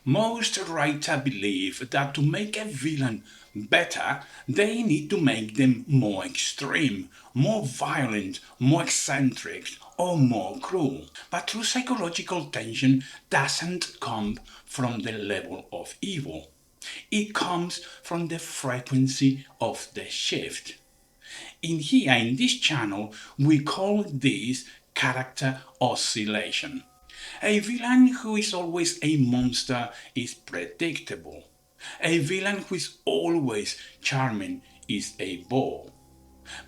Most writers believe that to make a villain better, they need to make them more extreme, more violent, more eccentric, or more cruel. But true psychological tension doesn't come from the level of evil. It comes from the frequency of the shift. In this channel, we call this character oscillation. A villain who is always a monster is predictable. A villain who is always charming is a bore.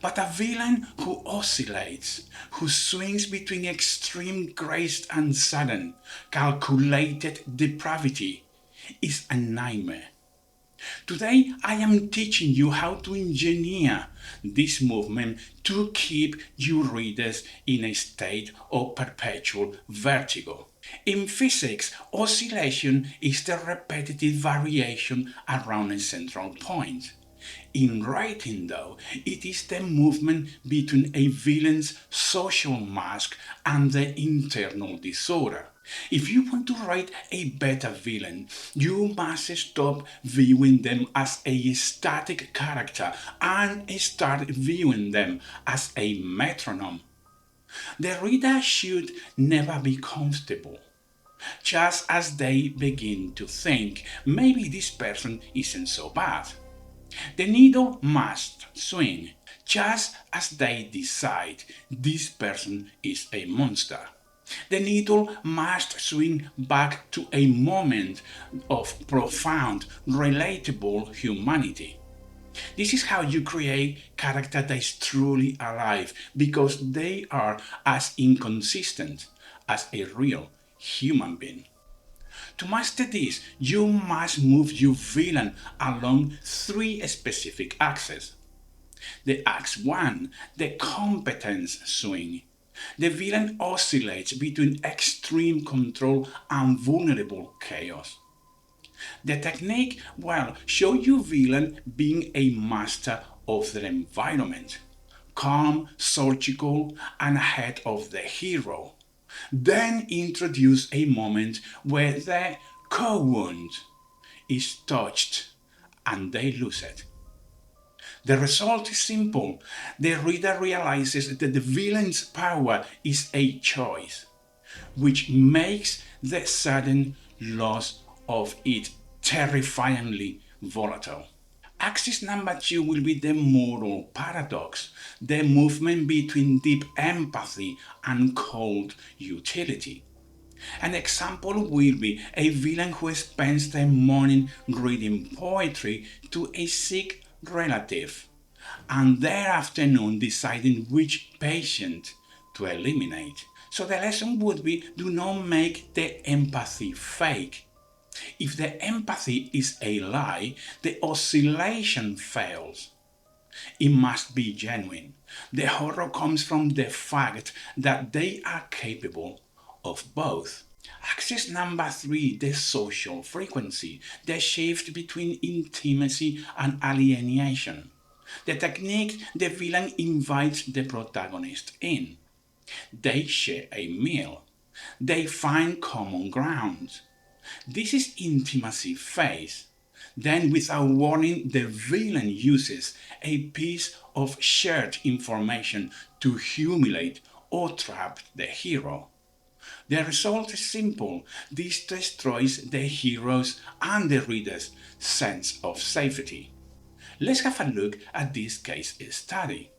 But a villain who oscillates, who swings between extreme grace and sudden, calculated depravity, is a nightmare. Today I am teaching you how to engineer this movement to keep your readers in a state of perpetual vertigo. In physics, oscillation is the repetitive variation around a central point. In writing, though, it is the movement between a villain's social mask and the internal disorder. If you want to write a better villain, you must stop viewing them as a static character and start viewing them as a metronome. The reader should never be comfortable. Just as they begin to think, maybe this person isn't so bad. The needle must swing, just as they decide this person is a monster. The needle must swing back to a moment of profound, relatable humanity. This is how you create character that is truly alive, because they are as inconsistent as a real human being. To master this, you must move your villain along three specific axes. The axe 1, the competence swing. The villain oscillates between extreme control and vulnerable chaos. The technique, well, show your villain being a master of their environment, calm, surgical, and ahead of the hero. Then introduce a moment where the co-wound is touched and they lose it. The result is simple. The reader realizes that the villain's power is a choice, which makes the sudden loss of it terrifyingly volatile. Axis number 2 will be the moral paradox, the movement between deep empathy and cold utility. An example will be a villain who spends the morning reading poetry to a sick relative, and their afternoon deciding which patient to eliminate. So the lesson would be, do not make the empathy fake. If the empathy is a lie, the oscillation fails. It must be genuine. The horror comes from the fact that they are capable of both. Axis number 3, the social frequency, the shift between intimacy and alienation. The technique, the villain invites the protagonist in. They share a meal. They find common ground. This is intimacy phase. Then, without warning, the villain uses a piece of shared information to humiliate or trap the hero. The result is simple. This destroys the hero's and the reader's sense of safety. Let's have a look at this case study.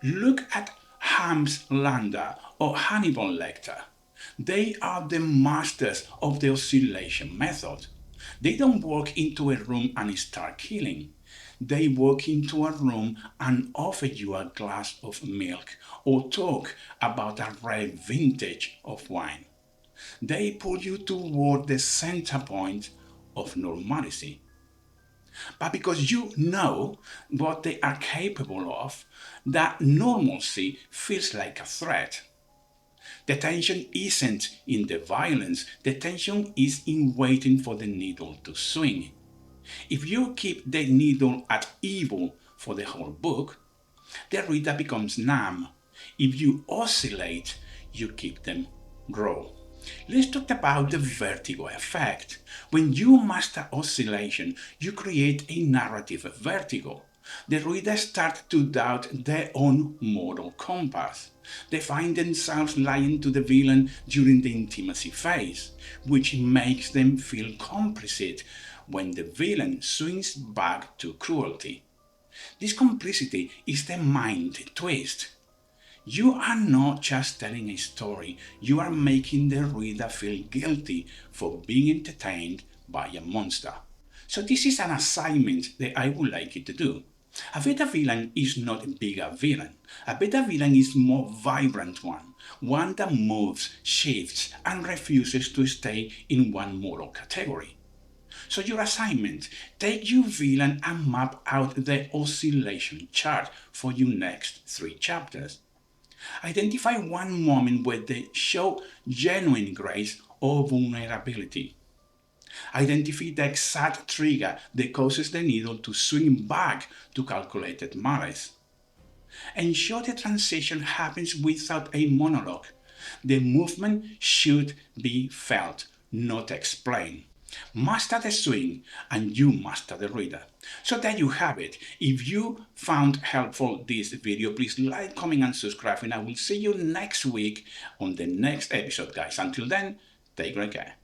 Look at Hans Landa or Hannibal Lecter. They are the masters of the oscillation method. They don't walk into a room and start killing. They walk into a room and offer you a glass of milk or talk about a rare vintage of wine. They pull you toward the center point of normalcy. But because you know what they are capable of, that normalcy feels like a threat. The tension isn't in the violence, the tension is in waiting for the needle to swing. If you keep the needle at evil for the whole book, the reader becomes numb. If you oscillate, you keep them raw. Let's talk about the vertigo effect. When you master oscillation, you create a narrative of vertigo. The reader starts to doubt their own moral compass. They find themselves lying to the villain during the intimacy phase, which makes them feel complicit when the villain swings back to cruelty. This complicity is the mind twist. You are not just telling a story, you are making the reader feel guilty for being entertained by a monster. So, this is an assignment that I would like you to do. A beta villain is not a bigger villain. A beta villain is a more vibrant one that moves, shifts, and refuses to stay in one moral category. So your assignment, take your villain and map out the oscillation chart for your next 3 chapters. Identify one moment where they show genuine grace or vulnerability. Identify the exact trigger that causes the needle to swing back to calculated malice. Ensure the transition happens without a monologue. The movement should be felt, not explained. Master the swing and you master the reader. So there you have it. If you found helpful this video, please like, comment and subscribe, and I will see you next week on the next episode, guys. Until then, take great care.